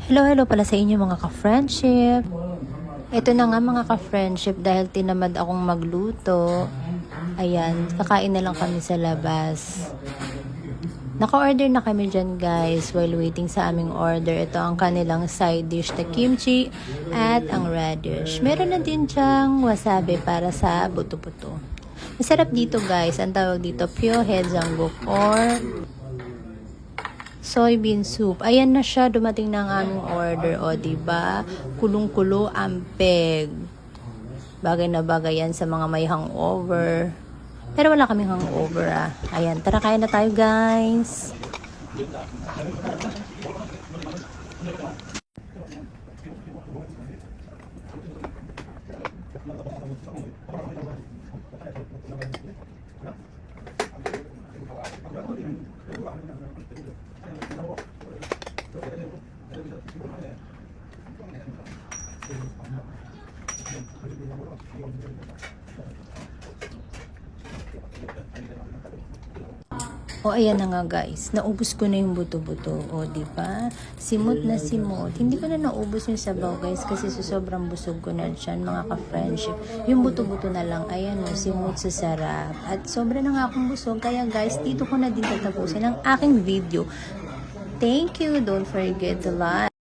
Hello, hello pala sa inyo mga ka-friendship. Ito na nga mga ka-friendship dahil tinamad akong magluto. Ayan, kakain na lang kami sa labas. Naka-order na kami dyan guys while waiting sa aming order. Ito ang kanilang side dish na kimchi at ang radish. Meron na din dyang wasabi para sa buto-buto. Masarap dito guys. Ang tawag dito pyohe jangguk or soybean soup. Ayan na siya, dumating na ang aming order. O, diba? Kulong-kulo, ampeg. Bagay na bagay yan sa mga may hangover. Pero wala kaming hangover, ah. Ayan, tara kain na tayo, guys. O, ayan na nga guys. Naubos ko na yung buto-buto. O, diba? Simot na simot. Hindi ko na naubos yung sabaw guys kasi sobrang busog ko na dyan mga ka-friendship. Yung buto-buto na lang. Ayan o, simot sa sarap. At sobra na nga akong busog. Kaya guys, dito ko na din tatapusin ang aking video. Thank you. Don't forget to like.